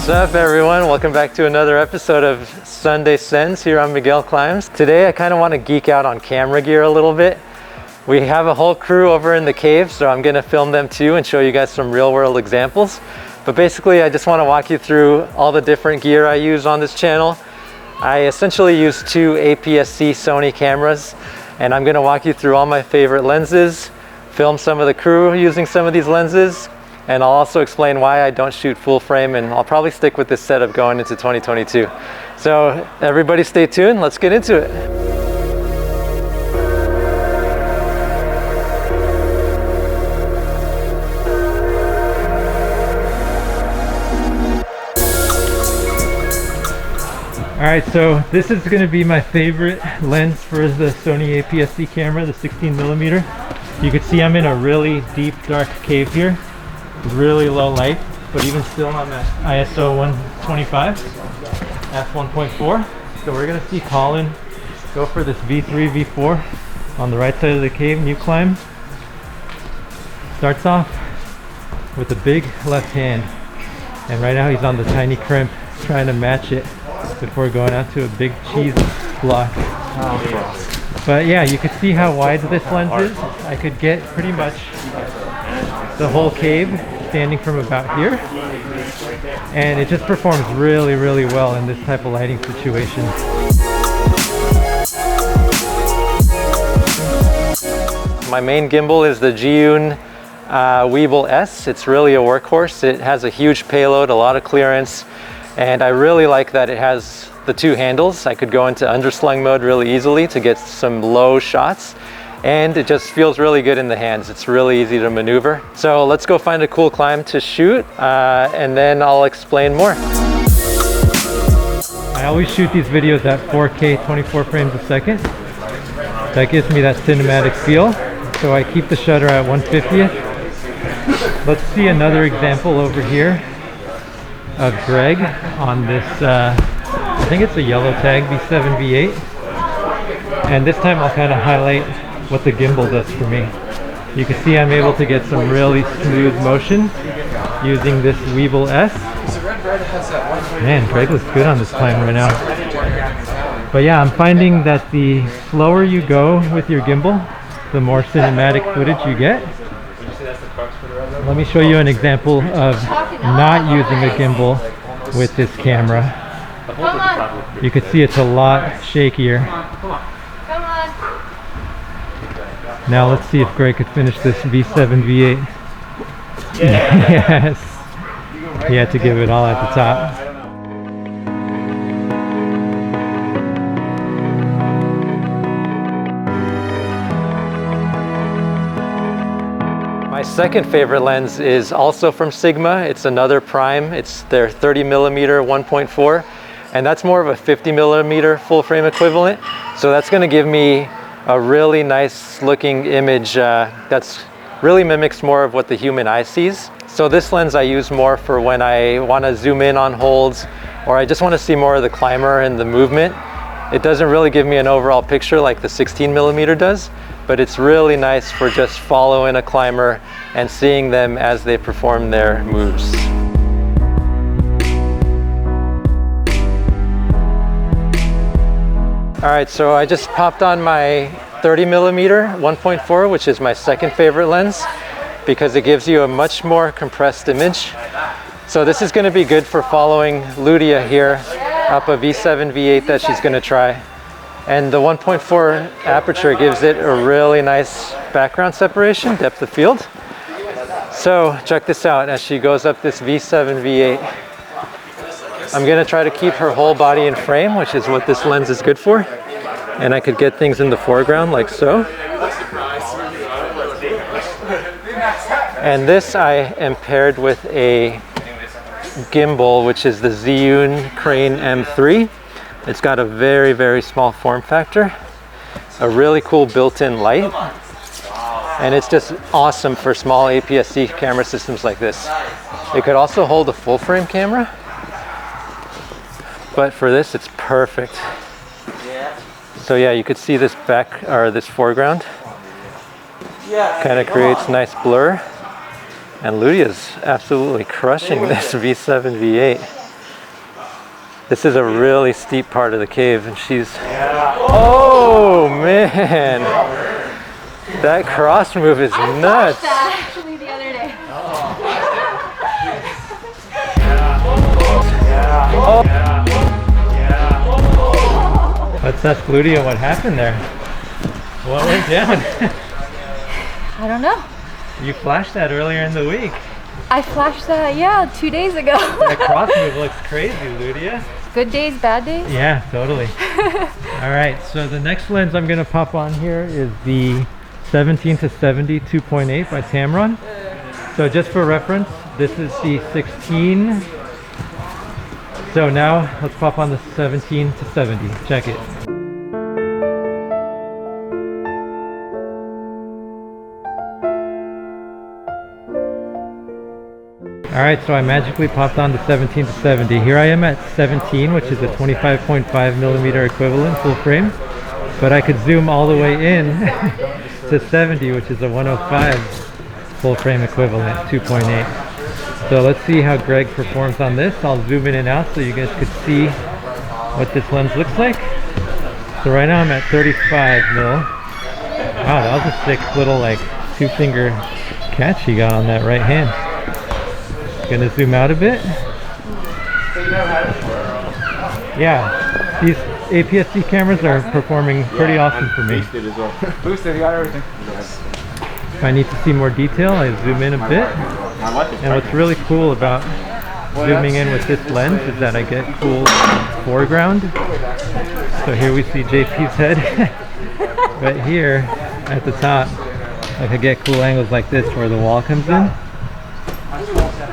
What's up, everyone? Welcome back to another episode of Sunday Sends here on Miguel Climbs. Today I kind of want to geek out on camera gear a little bit. We have a whole crew over in the cave, so I'm going to film them too and show you guys some real world examples. But basically I just want to walk you through all the different gear I use on this channel. I essentially use two APS-C Sony cameras, and I'm going to walk you through all my favorite lenses, film some of the crew using some of these lenses, and I'll also explain why I don't shoot full frame, and I'll probably stick with this setup going into 2022. So everybody stay tuned, let's get into it. All right, so this is going to be my favorite lens for the Sony APS-C camera, the 16mm. You can see I'm in a really deep, dark cave here. Really low light, but even still I'm at ISO 125, f1.4. So we're gonna see Colin go for this V3, V4 on the right side of the cave, new climb. Starts off with a big left hand, and right now he's on the tiny crimp, trying to match it before going out to a big cheese block. But yeah, you can see how wide this lens is. I could get pretty much the whole cave standing from about here, and it just performs really well in this type of lighting situation. My main gimbal is the Zhiyun Weebill S. It's really a workhorse. It has a huge payload, a lot of clearance, and I really like that it has the two handles. I could go into underslung mode really easily to get some low shots, and it just feels really good in the hands. It's really easy to maneuver. So let's go find a cool climb to shoot, and then I'll explain more. I always shoot these videos at 4K 24 frames a second. That gives me that cinematic feel, so I keep the shutter at 1/50th. Let's see another example over here of Greg on this, I think it's a yellow tag V7 V8. And this time I'll kind of highlight what the gimbal does for me. You can see I'm able to get some really smooth motion using this Weebill S. Man, Greg looks good on this climb right now. But yeah, I'm finding that the slower you go with your gimbal, the more cinematic footage you get. Let me show you an example of not using a gimbal with this camera. You can see it's a lot shakier. Now let's see if Greg could finish this V7 V8. Yes, he had to give it all at the top. My second favorite lens is also from Sigma. It's another prime. It's their 30mm 1.4, and that's more of a 50mm full frame equivalent. So that's going to give me a really nice looking image that's really mimics more of what the human eye sees. So this lens I use more for when I want to zoom in on holds, or I just want to see more of the climber and the movement. It doesn't really give me an overall picture like the 16mm does, but it's really nice for just following a climber and seeing them as they perform their moves. All right, so I just popped on my 30mm 1.4, which is my second favorite lens because it gives you a much more compressed image. So this is going to be good for following Ludia here up a V7 V8 that she's going to try. And the 1.4 aperture gives it a really nice background separation, depth of field. So check this out as she goes up this V7 V8. I'm going to try to keep her whole body in frame, which is what this lens is good for. And I could get things in the foreground like so. And this I am paired with a gimbal, which is the Zhiyun Crane M3. It's got a very small form factor, a really cool built-in light, and it's just awesome for small APS-C camera systems like this. It could also hold a full frame camera, but for this it's perfect. So yeah, you could see this back, or this foreground kind of creates nice blur, and Ludia's absolutely crushing this V7 V8. This is a really steep part of the cave, and she's... Oh man! That cross move is nuts! That actually the other day. Let's ask Ludia what happened there. What went down? I don't know. You flashed that earlier in the week. I flashed that, yeah, 2 days ago. That cross move looks crazy, Ludia. Good days, bad days? Yeah, totally. Alright, so the next lens I'm going to pop on here is the 17-70 2.8 by Tamron. So just for reference, this is the 16. So now let's pop on the 17-70. Check it. Alright, so I magically popped on the 17-70. Here I am at 17, which is a 25.5mm equivalent full frame. But I could zoom all the way in to 70, which is a 105 full frame equivalent, 2.8. So let's see how Greg performs on this. I'll zoom in and out so you guys could see what this lens looks like. So right now I'm at 35 mil. Wow, that was a sick little like 2-finger catch he got on that right hand. Gonna zoom out a bit. Yeah, these APS-C cameras are performing pretty awesome for me. Boosted, you got everything. If I need to see more detail, I zoom in a bit. And what's really cool about zooming in with this lens is that I get cool foreground. So here we see JP's head. But here at the top, I could get cool angles like this where the wall comes in.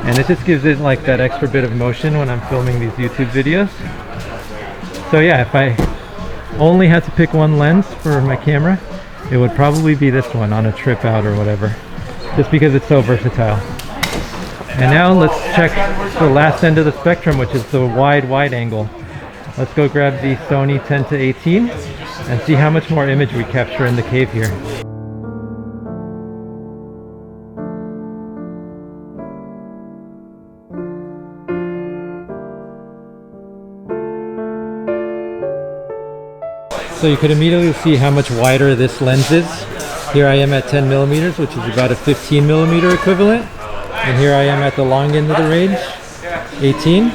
And it just gives it like that extra bit of motion when I'm filming these YouTube videos. So yeah, if I only had to pick one lens for my camera, it would probably be this one on a trip out or whatever, just because it's so versatile. And now let's check the last end of the spectrum, which is the wide angle. Let's go grab the Sony 10-18 and see how much more image we capture in the cave here. So you could immediately see how much wider this lens is. Here I am at 10mm, which is about a 15mm equivalent. And here I am at the long end of the range, 18.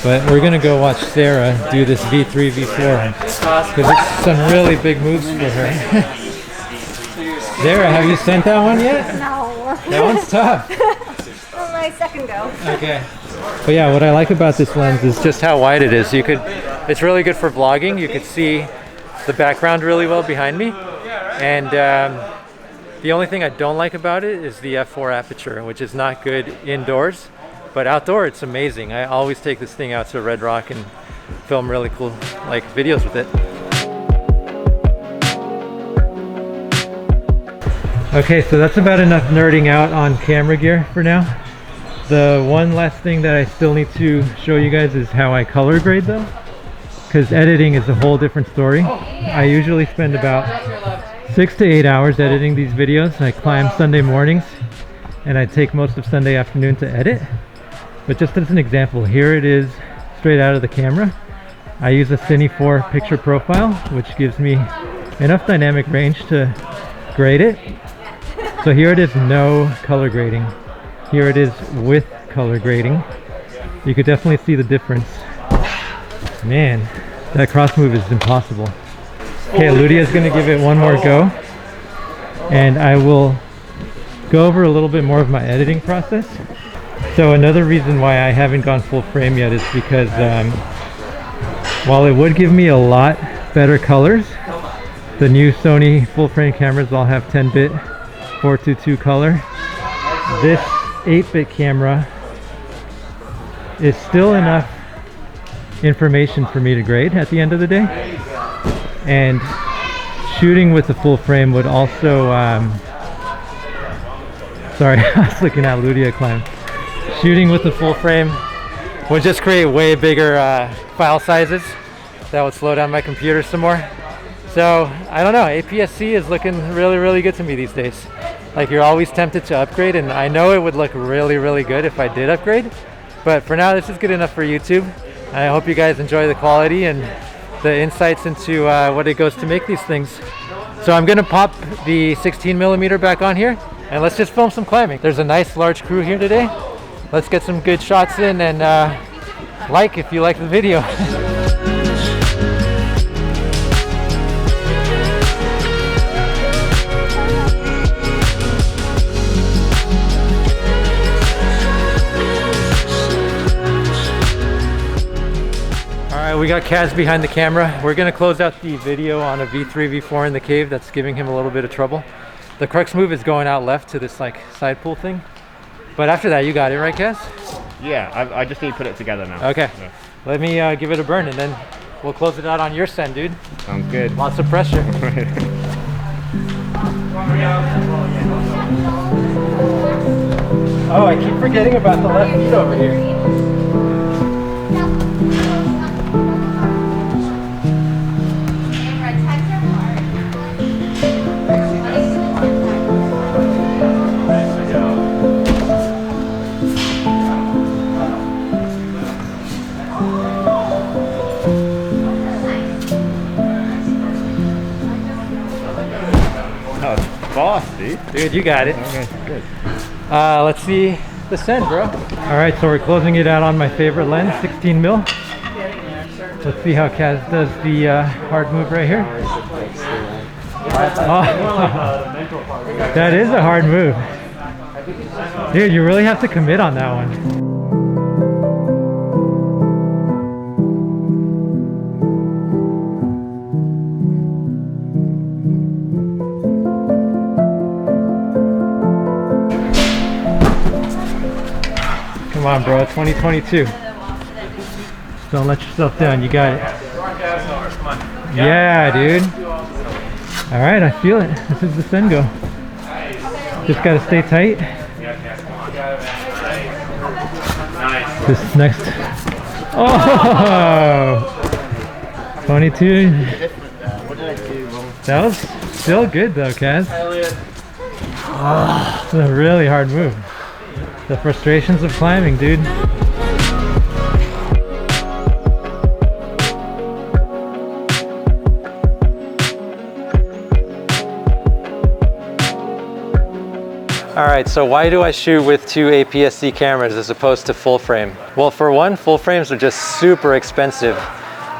But we're gonna go watch Sara do this V3, V4, because it's some really big moves for her. Sara, have you sent that one yet? No. That one's tough. On my second go. Okay. But yeah, what I like about this lens is just how wide it is. It's really good for vlogging. You could see the background really well behind me. And the only thing I don't like about it is the f4 aperture, which is not good indoors. But outdoor, it's amazing. I always take this thing out to Red Rock and film really cool like videos with it. Okay, so that's about enough nerding out on camera gear for now. The one last thing that I still need to show you guys is how I color grade though, because editing is a whole different story. I usually spend about 6 to 8 hours editing these videos. I climb Sunday mornings and I take most of Sunday afternoon to edit. But just as an example, here it is straight out of the camera. I use a Cine 4 picture profile, which gives me enough dynamic range to grade it. So here it is, no color grading. Here it is with color grading. You could definitely see the difference. Man, that cross move is impossible. Okay, Ludia is going to give it one more go. And I will go over a little bit more of my editing process. So another reason why I haven't gone full frame yet is because while it would give me a lot better colors, the new Sony full frame cameras all have 10-bit 422 color. This 8-bit camera is still enough information for me to grade at the end of the day, and shooting with the full frame would also sorry, I was looking at Ludia climb. Shooting with the full frame would just create way bigger file sizes that would slow down my computer some more. So I don't know, APS-C is looking really good to me these days. Like, you're always tempted to upgrade, and I know it would look really good if I did upgrade, but for now this is good enough for YouTube. I hope you guys enjoy the quality and the insights into what it goes to make these things. So I'm gonna pop the 16mm back on here and let's just film some climbing. There's a nice large crew here today. Let's get some good shots in and like if you like the video. Alright, we got Kaz behind the camera. We're gonna close out the video on a V3, V4 in the cave that's giving him a little bit of trouble. The crux move is going out left to this like side pull thing. But after that, you got it, right, Kaz? Yeah, I just need to put it together now. Okay. Yeah. Let me give it a burn and then we'll close it out on your send, dude. Sounds good. Lots of pressure. Oh, I keep forgetting about the left feet over here. Boss, dude. Dude, you got it. Okay, good. Let's see the send, bro. All right, so we're closing it out on my favorite lens, 16mm. Let's see how Kaz does the hard move right here. Oh, that is a hard move. Dude, you really have to commit on that one. Come on, bro, 2022. Don't let yourself down, you got it. Yeah, dude. All right, I feel it. This is the send go. Just gotta stay tight. This next. Oh! 22. That was still good though, Kaz. Oh, it's a really hard move. The frustrations of climbing, dude. Alright, so why do I shoot with two APS-C cameras as opposed to full frame? Well, for one, full frames are just super expensive.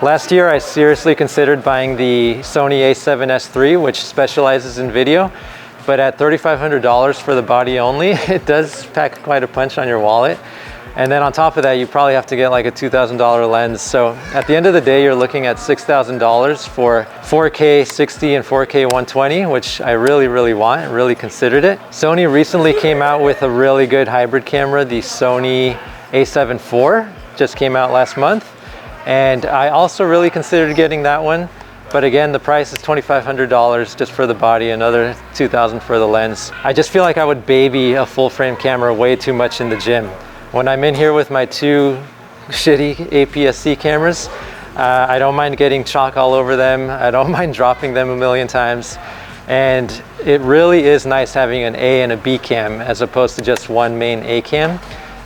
Last year I seriously considered buying the Sony A7IV, which specializes in video. But at $3,500 for the body only, it does pack quite a punch on your wallet. And then on top of that, you probably have to get like a $2,000 lens. So at the end of the day, you're looking at $6,000 for 4K 60 and 4K 120, which I really, really want, really considered it. Sony recently came out with a really good hybrid camera, the Sony A7IV, just came out last month. And I also really considered getting that one. But again, the price is $2,500 just for the body, another $2,000 for the lens. I just feel like I would baby a full frame camera way too much in the gym. When I'm in here with my two shitty APS-C cameras, I don't mind getting chalk all over them. I don't mind dropping them a million times. And it really is nice having an A and a B cam as opposed to just one main A cam.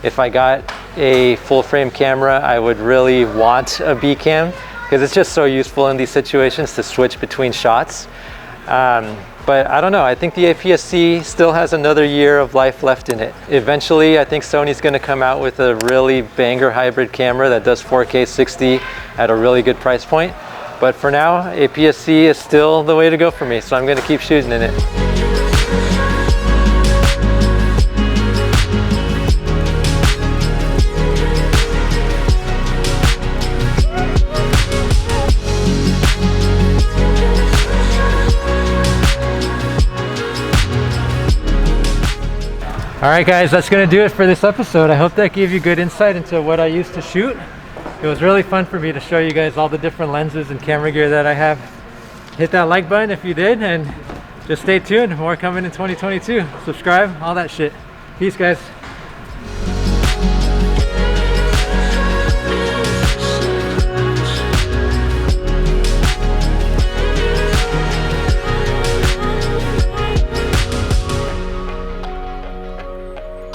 If I got a full frame camera, I would really want a B cam, because it's just so useful in these situations to switch between shots. But I don't know, I think the APS-C still has another year of life left in it. Eventually, I think Sony's gonna come out with a really banger hybrid camera that does 4K 60 at a really good price point. But for now, APS-C is still the way to go for me, so I'm gonna keep shooting in it. All right, guys, that's gonna do it for this episode. I hope that gave you good insight into what I used to shoot. It was really fun for me to show you guys all the different lenses and camera gear that I have. Hit that like button if you did, and just stay tuned. More coming in 2022. Subscribe, all that shit. Peace, guys.